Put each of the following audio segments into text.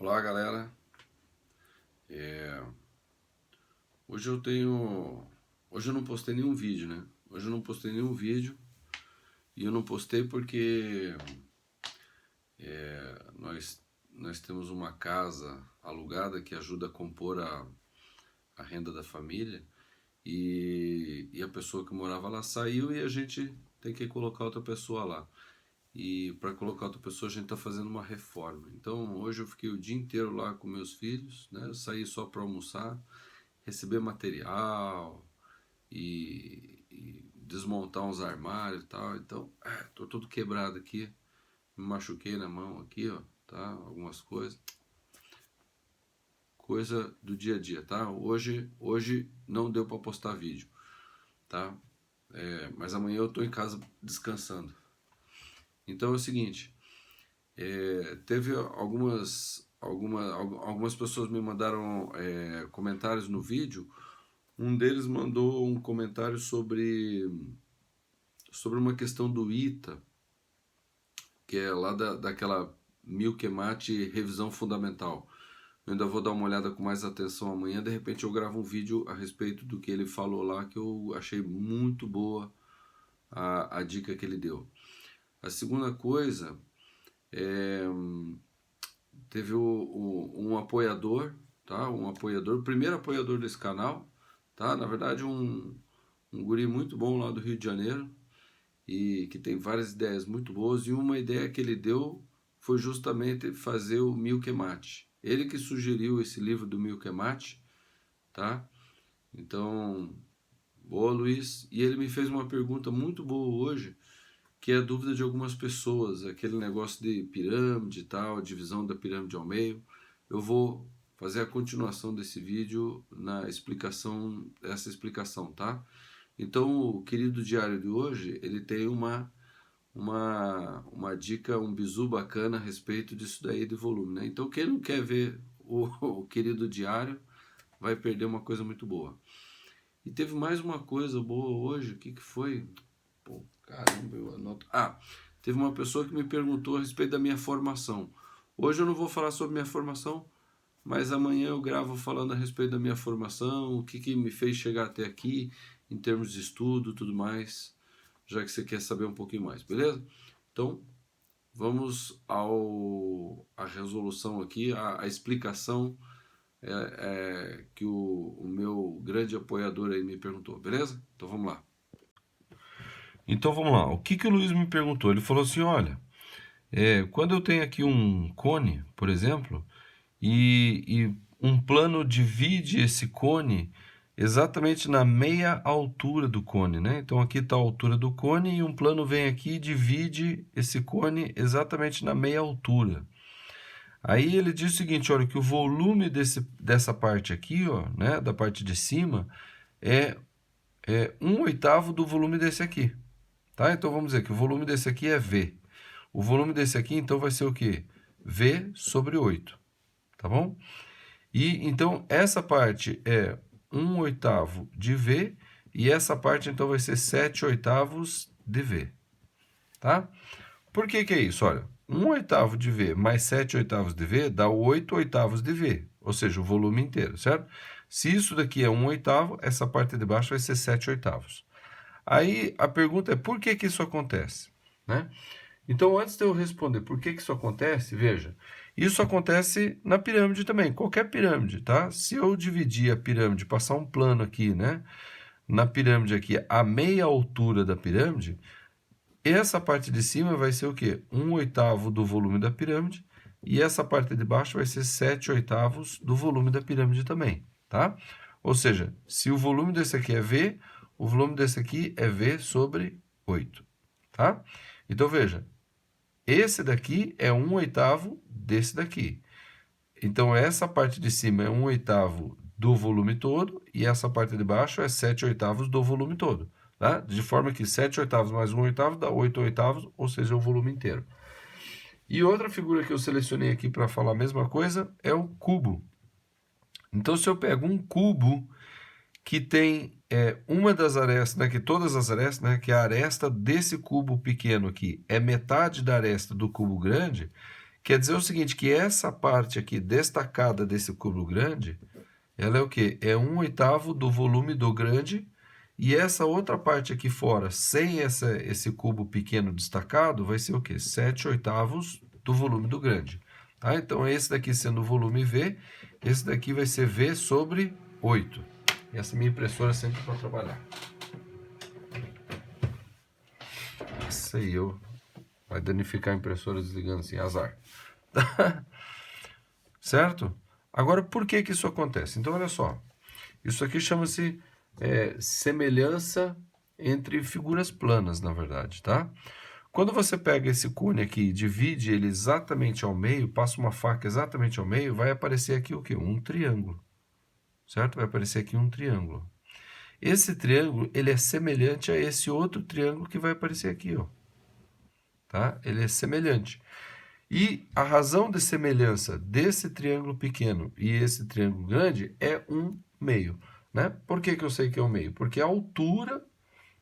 Olá, galera. Hoje eu não postei nenhum vídeo, né? Hoje eu não postei nenhum vídeo e eu não postei porque nós temos uma casa alugada que ajuda a compor a renda da família e a pessoa que morava lá saiu e a gente tem que colocar outra pessoa lá. E para colocar outra pessoa a gente está fazendo uma reforma. Então hoje eu fiquei o dia inteiro lá com meus filhos, né? Eu saí só para almoçar, receber material e desmontar uns armários e tal. Então, tô todo quebrado aqui, me machuquei na mão aqui, ó, tá? Algumas coisas, coisa do dia a dia, tá? Hoje não deu para postar vídeo, tá? Mas amanhã eu tô em casa descansando. Então é o seguinte, teve algumas pessoas me mandaram comentários no vídeo. Um deles mandou um comentário sobre uma questão do ITA, que é lá daquela Milkemate Revisão Fundamental. Eu ainda vou dar uma olhada com mais atenção amanhã, de repente eu gravo um vídeo a respeito do que ele falou lá, que eu achei muito boa a dica que ele deu. A segunda coisa, teve um apoiador, tá? Um apoiador, o primeiro apoiador desse canal, tá? Na verdade um guri muito bom lá do Rio de Janeiro, e que tem várias ideias muito boas, e uma ideia que ele deu foi justamente fazer o Milkemate. Ele que sugeriu esse livro do Milkemate, tá? Então, boa, Luiz. E ele me fez uma pergunta muito boa hoje, que é a dúvida de algumas pessoas, aquele negócio de pirâmide e tal, divisão da pirâmide ao meio. Eu vou fazer a continuação desse vídeo na explicação, essa explicação, tá? Então, o querido diário de hoje, ele tem uma dica, um bizu bacana a respeito disso daí de volume, né? Então, quem não quer ver o querido diário vai perder uma coisa muito boa. E teve mais uma coisa boa hoje, o que foi? Pô, caramba, eu anoto. Teve uma pessoa que me perguntou a respeito da minha formação. Hoje eu não vou falar sobre minha formação, mas amanhã eu gravo falando a respeito da minha formação, o que me fez chegar até aqui, em termos de estudo, tudo mais, já que você quer saber um pouquinho mais, beleza? Então, vamos à resolução aqui, a explicação que o meu grande apoiador aí me perguntou, beleza? Então vamos lá. Então vamos lá, o que o Luiz me perguntou? Ele falou assim, olha, quando eu tenho aqui um cone, por exemplo, e um plano divide esse cone exatamente na meia altura do cone, né? Então aqui está a altura do cone e um plano vem aqui e divide esse cone exatamente na meia altura. Aí ele diz o seguinte, olha, que o volume dessa parte aqui, ó, né, da parte de cima, é 1/8 do volume desse aqui. Tá? Então vamos dizer que o volume desse aqui é V. O volume desse aqui, então, vai ser o quê? V sobre 8. Tá bom? E então essa parte é 1/8 de V e essa parte então vai ser 7/8 de V. Tá? Por que é isso? Olha, 1/8 de V mais 7/8 de V dá 8/8 de V, ou seja, o volume inteiro, certo? Se isso daqui é 1/8, essa parte de baixo vai ser 7/8. Aí a pergunta é por que isso acontece, né? Então, antes de eu responder por que isso acontece, veja, isso acontece na pirâmide também, qualquer pirâmide, tá? Se eu dividir a pirâmide, passar um plano aqui, né? Na pirâmide aqui, a meia altura da pirâmide, essa parte de cima vai ser o quê? 1/8 do volume da pirâmide, e essa parte de baixo vai ser 7/8 do volume da pirâmide também, tá? Ou seja, se o volume desse aqui é V, o volume desse aqui é V sobre 8, tá? Então, veja, esse daqui é 1/8 desse daqui. Então, essa parte de cima é 1/8 do volume todo, e essa parte de baixo é 7/8 do volume todo, tá? De forma que 7/8 mais 1/8 dá 8/8, ou seja, o volume inteiro. E outra figura que eu selecionei aqui para falar a mesma coisa é o cubo. Então, se eu pego um cubo que tem uma das arestas, né, que todas as arestas, né, que a aresta desse cubo pequeno aqui é metade da aresta do cubo grande, Quer dizer o seguinte, que essa parte aqui destacada desse cubo grande, ela é o quê? É 1/8 do volume do grande, e essa outra parte aqui fora, sem esse cubo pequeno destacado, vai ser o quê? 7/8 do volume do grande. Tá? Então, esse daqui sendo o volume V, esse daqui vai ser V sobre 8. Essa é a minha impressora sempre para trabalhar. Sei eu. Vai danificar a impressora desligando assim, azar. Certo? Agora, por que que isso acontece? Então, olha só. Isso aqui chama-se semelhança entre figuras planas, na verdade, tá? Quando você pega esse cone aqui e divide ele exatamente ao meio, passa uma faca exatamente ao meio, vai aparecer aqui o quê? Um triângulo. Certo? Vai aparecer aqui um triângulo. Esse triângulo, ele é semelhante a esse outro triângulo que vai aparecer aqui, ó. Tá? Ele é semelhante. E a razão de semelhança desse triângulo pequeno e esse triângulo grande é 1/2, né? Por que que eu sei que é 1/2? Porque a altura,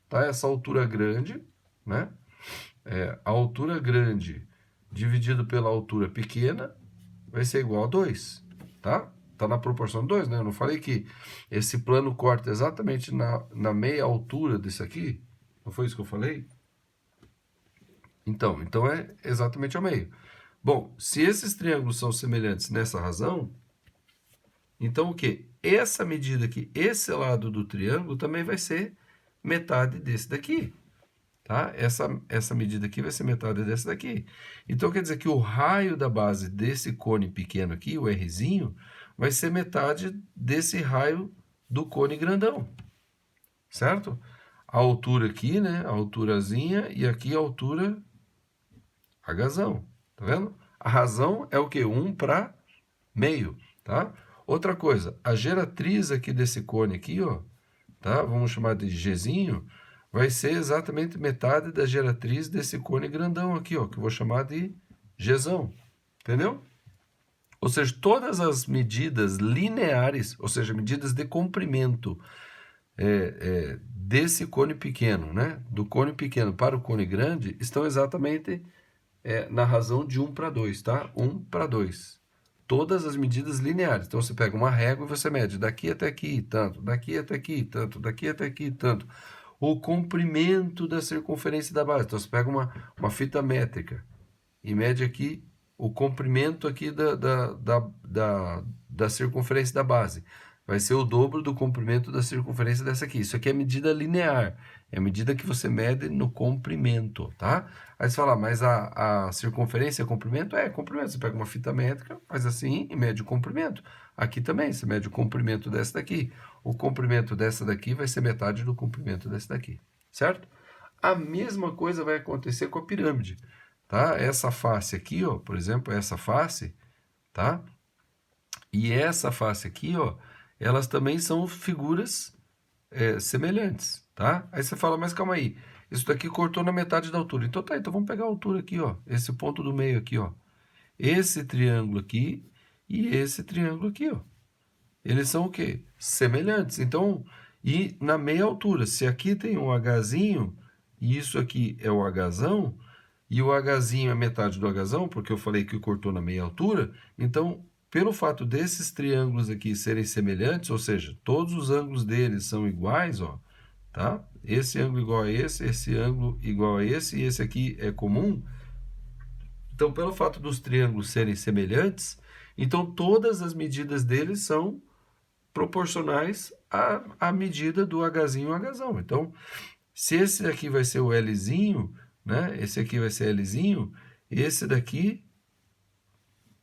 tá? Essa altura grande, né? A altura grande dividido pela altura pequena vai ser igual a 2, tá? Tá na proporção 2, né? Eu não falei que esse plano corta exatamente na meia altura desse aqui? Não foi isso que eu falei? Então é exatamente ao meio. Bom, se esses triângulos são semelhantes nessa razão, então o quê? Essa medida aqui, esse lado do triângulo também vai ser metade desse daqui. Tá? Essa medida aqui vai ser metade desse daqui. Então quer dizer que o raio da base desse cone pequeno aqui, o Rzinho, vai ser metade desse raio do cone grandão. Certo? A altura aqui, né? A alturazinha e aqui a altura Hzão. Tá vendo? A razão é o quê? 1/2, tá? Outra coisa, a geratriz aqui desse cone aqui, ó, tá? Vamos chamar de Gzinho, vai ser exatamente metade da geratriz desse cone grandão aqui, ó, que eu vou chamar de Gzão. Entendeu? Ou seja, todas as medidas lineares, ou seja, medidas de comprimento desse cone pequeno, né? Do cone pequeno para o cone grande, estão exatamente na razão de 1/2, tá? 1/2. Todas as medidas lineares. Então, você pega uma régua e você mede daqui até aqui, tanto, daqui até aqui, tanto, daqui até aqui, tanto. O comprimento da circunferência da base. Então, você pega uma fita métrica e mede aqui o comprimento aqui da circunferência da base. Vai ser o dobro do comprimento da circunferência dessa aqui. Isso aqui é medida linear. É a medida que você mede no comprimento, tá? Aí você fala, mas a circunferência é comprimento? É comprimento. Você pega uma fita métrica, faz assim e mede o comprimento. Aqui também, você mede o comprimento dessa daqui. O comprimento dessa daqui vai ser metade do comprimento dessa daqui, certo? A mesma coisa vai acontecer com a pirâmide, tá? Essa face aqui, ó, por exemplo, essa face, tá? E essa face aqui, ó, elas também são figuras semelhantes, tá? Aí você fala, mas calma aí, isso daqui cortou na metade da altura. Então tá, então vamos pegar a altura aqui, ó, esse ponto do meio aqui, ó. Esse triângulo aqui e esse triângulo aqui, ó. Eles são o quê? Semelhantes. Então, e na meia altura, se aqui tem um Hzinho, e isso aqui é o Hzão, e o Hzinho é metade do Hzão, porque eu falei que cortou na meia altura, então, pelo fato desses triângulos aqui serem semelhantes, ou seja, todos os ângulos deles são iguais, ó, tá? Esse ângulo igual a esse ângulo igual a esse, e esse aqui é comum. Então, pelo fato dos triângulos serem semelhantes, então todas as medidas deles são proporcionais à medida do Hzinho e Hzão. Então, se esse aqui vai ser o Lzinho, né? Esse aqui vai ser Lzinho, esse daqui,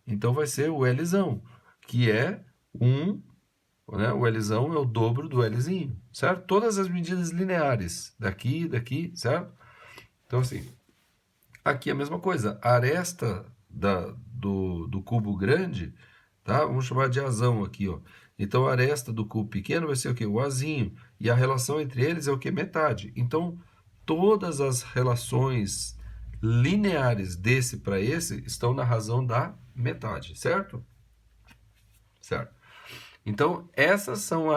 então vai ser o Lzão, que é 1, né? O Lzão é o dobro do Lzinho, certo? Todas as medidas lineares, daqui, daqui, certo? Então, assim, aqui é a mesma coisa, a aresta do cubo grande, tá? Vamos chamar de Azão aqui, ó. Então, a aresta do cubo pequeno vai ser o quê? O Azinho. E a relação entre eles é o quê? Metade. Então, todas as relações lineares desse para esse estão na razão da metade, certo? Certo. Então, essas são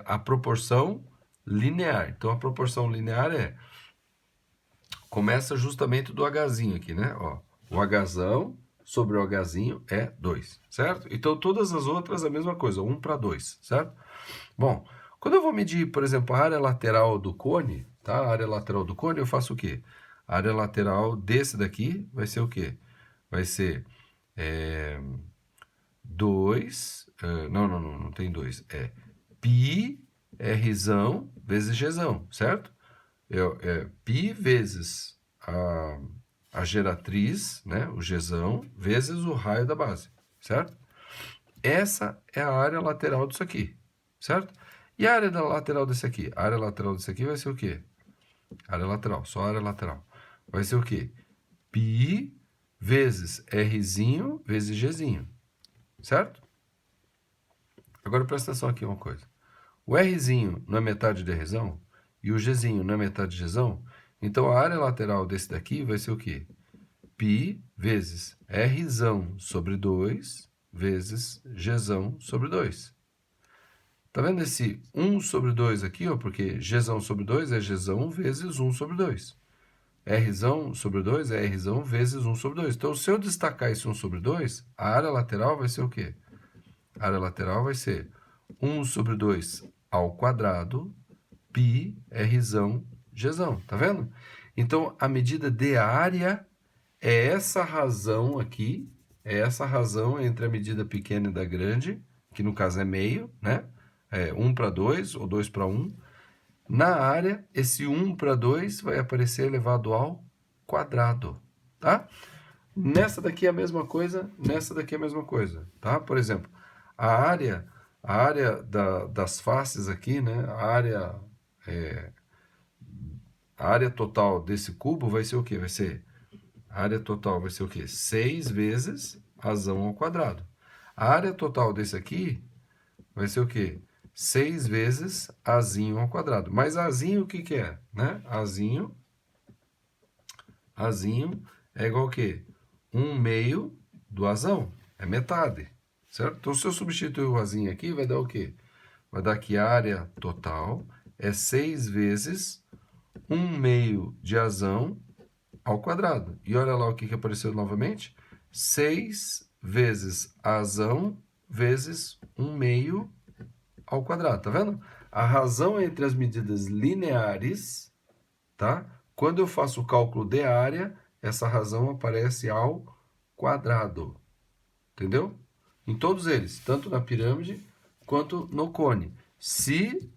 a proporção linear. Então, a proporção linear começa justamente do Hzinho aqui, né? Ó, O Hzão sobre o Hzinho é 2, certo? Então, todas as outras a mesma coisa, 1 para 2, certo? Bom, quando eu vou medir, por exemplo, a área lateral do cone, tá? A área lateral do cone, eu faço o quê? A área lateral desse daqui vai ser o quê? Vai ser 2, não tem 2, é π Rzão vezes Gzão, certo? Π vezes a geratriz, né, o Gzão, vezes o raio da base, certo? Essa é a área lateral disso aqui, certo? E a área lateral desse aqui? A área lateral desse aqui vai ser o quê? Área lateral, só área lateral. Vai ser o quê? Π vezes Rzinho vezes Gzinho, certo? Agora presta atenção aqui uma coisa. O Rzinho não é metade de Rzão e o Gzinho não é metade de Gzão, então a área lateral desse daqui vai ser o quê? Π vezes Rzão sobre 2 vezes Gzão sobre 2. Tá vendo esse 1 sobre 2 aqui, ó? Porque Gzão sobre 2 é Gzão vezes 1 sobre 2. Rzão sobre 2 é Rzão vezes 1 sobre 2. Então, se eu destacar esse 1 sobre 2, a área lateral vai ser o quê? A área lateral vai ser 1 sobre 2 ao quadrado, π Rzão Gzão. Tá vendo? Então, a medida de área é essa razão aqui, é essa razão entre a medida pequena e da grande, que no caso é meio, né? 1 para 2 ou 2 para 1. Na área, esse 1 para 2 vai aparecer elevado ao quadrado, tá? Nessa daqui é a mesma coisa, nessa daqui é a mesma coisa, tá? Por exemplo, a área das faces aqui, né? A área total desse cubo vai ser o quê? A área total vai ser o quê? 6 vezes Azão ao quadrado. A área total desse aqui vai ser o quê? 6 vezes Azinho ao quadrado. Mas Azinho o que que é? Né? Azinho é igual a quê? 1/2 do Azão. É metade. Certo? Então, se eu substituir o Azinho aqui, vai dar o quê? Vai dar que a área total é 6 vezes 1/2 de Azão ao quadrado. E olha lá o que apareceu novamente. 6 vezes Azão vezes 1/2 ao quadrado. Tá vendo? A razão entre as medidas lineares, tá? Quando eu faço o cálculo de área, essa razão aparece ao quadrado. Entendeu? Em todos eles, tanto na pirâmide quanto no cone. Se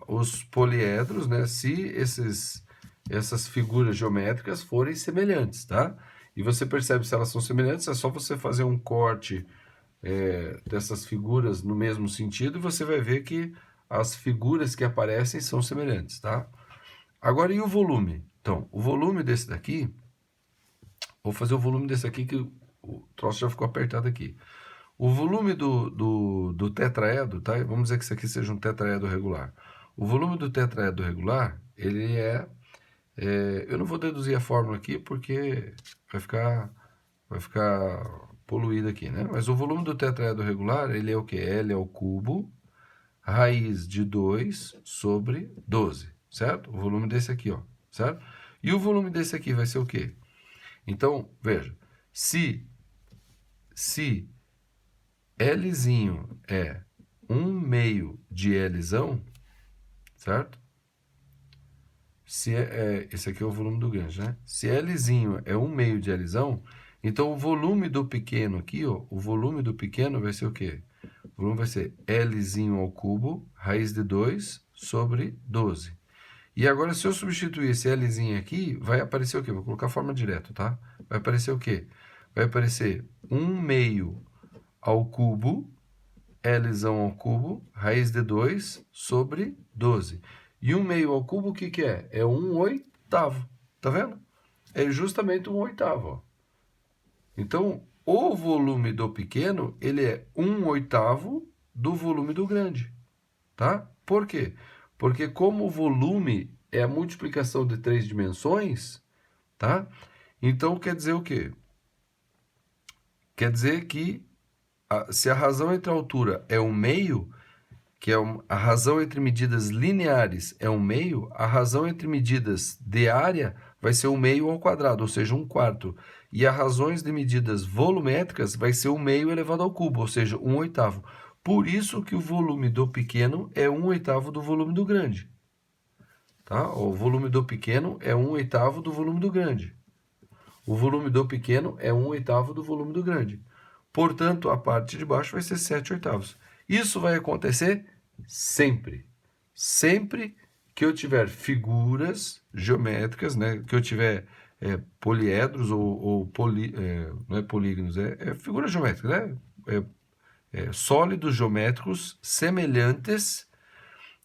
os poliedros, né? Se essas figuras geométricas forem semelhantes, tá? E você percebe se elas são semelhantes, é só você fazer um corte dessas figuras no mesmo sentido e você vai ver que as figuras que aparecem são semelhantes, tá? Agora, e o volume? Então, o volume desse daqui, vou fazer o volume desse aqui que o troço já ficou apertado aqui. O volume do tetraedro, tá? Vamos dizer que isso aqui seja um tetraedro regular. O volume do tetraedro regular, ele eu não vou deduzir a fórmula aqui porque vai ficar poluído aqui, né? Mas o volume do tetraedro regular, ele é o quê? L ao cubo, raiz de 2 sobre 12, certo? O volume desse aqui, ó, certo? E o volume desse aqui vai ser o quê? Então, veja, se Lzinho é 1/2 de Lzão, certo? Esse aqui é o volume do grande, né? Se Lzinho é 1/2 de Lzão, então o volume do pequeno aqui, ó, o volume do pequeno vai ser o quê? O volume vai ser Lzinho ao cubo, raiz de 2 sobre 12. E agora, se eu substituir esse Lzinho aqui, vai aparecer o quê? Vou colocar a forma direto, tá? Vai aparecer o quê? Vai aparecer 1/2 ao cubo, Lzão ao cubo, raiz de 2 sobre 12. E 1/2 ao cubo, o que que é? É 1/8. Tá vendo? É justamente 1/8, ó. Então, o volume do pequeno, ele é 1/8 do volume do grande, tá? Por quê? Porque como o volume é a multiplicação de 3 dimensões, tá? Então, quer dizer o quê? Quer dizer que se a razão entre a altura é 1/2, que é a razão entre medidas lineares é 1/2, a razão entre medidas de área vai ser 1/2 ao quadrado, ou seja, 1/4. E as razões de medidas volumétricas vai ser 1/2 elevado ao cubo, ou seja, 1/8. Por isso que o volume do pequeno é 1/8 do volume do grande. Tá? O volume do pequeno é 1/8 do volume do grande. O volume do pequeno é 1/8 do volume do grande. Portanto, a parte de baixo vai ser 7/8. Isso vai acontecer sempre. Sempre que eu tiver figuras geométricas, né? Que eu tiver poliedros não é polígonos, é figuras geométricas, né? Sólidos geométricos semelhantes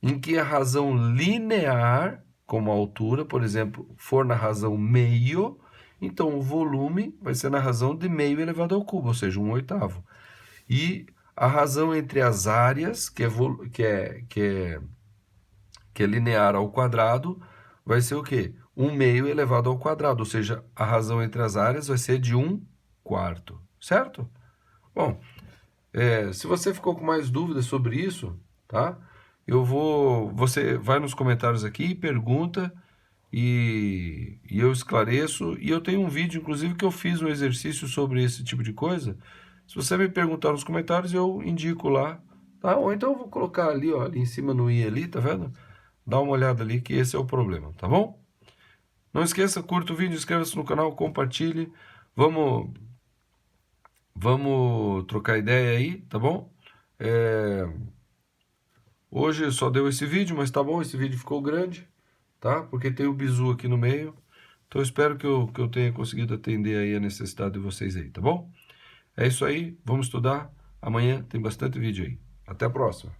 em que a razão linear, como a altura, por exemplo, for na razão meio, então o volume vai ser na razão de meio elevado ao cubo, ou seja, 1/8. E a razão entre as áreas, que é linear ao quadrado, vai ser o quê? 1/2 elevado ao quadrado, ou seja, a razão entre as áreas vai ser de 1/4, certo? Bom, se você ficou com mais dúvidas sobre isso, tá? Você vai nos comentários aqui, pergunta e eu esclareço. E eu tenho um vídeo, inclusive, que eu fiz um exercício sobre esse tipo de coisa. Se você me perguntar nos comentários, eu indico lá, tá? Ou então eu vou colocar ali, ó, ali em cima no i ali, tá vendo? Dá uma olhada ali que esse é o problema, tá bom? Não esqueça, curta o vídeo, inscreva-se no canal, compartilhe. Vamos trocar ideia aí, tá bom? Hoje só deu esse vídeo, mas tá bom, esse vídeo ficou grande, tá? Porque tem o bizu aqui no meio. Então eu espero que eu tenha conseguido atender aí a necessidade de vocês aí, tá bom? É isso aí, vamos estudar. Amanhã tem bastante vídeo aí. Até a próxima.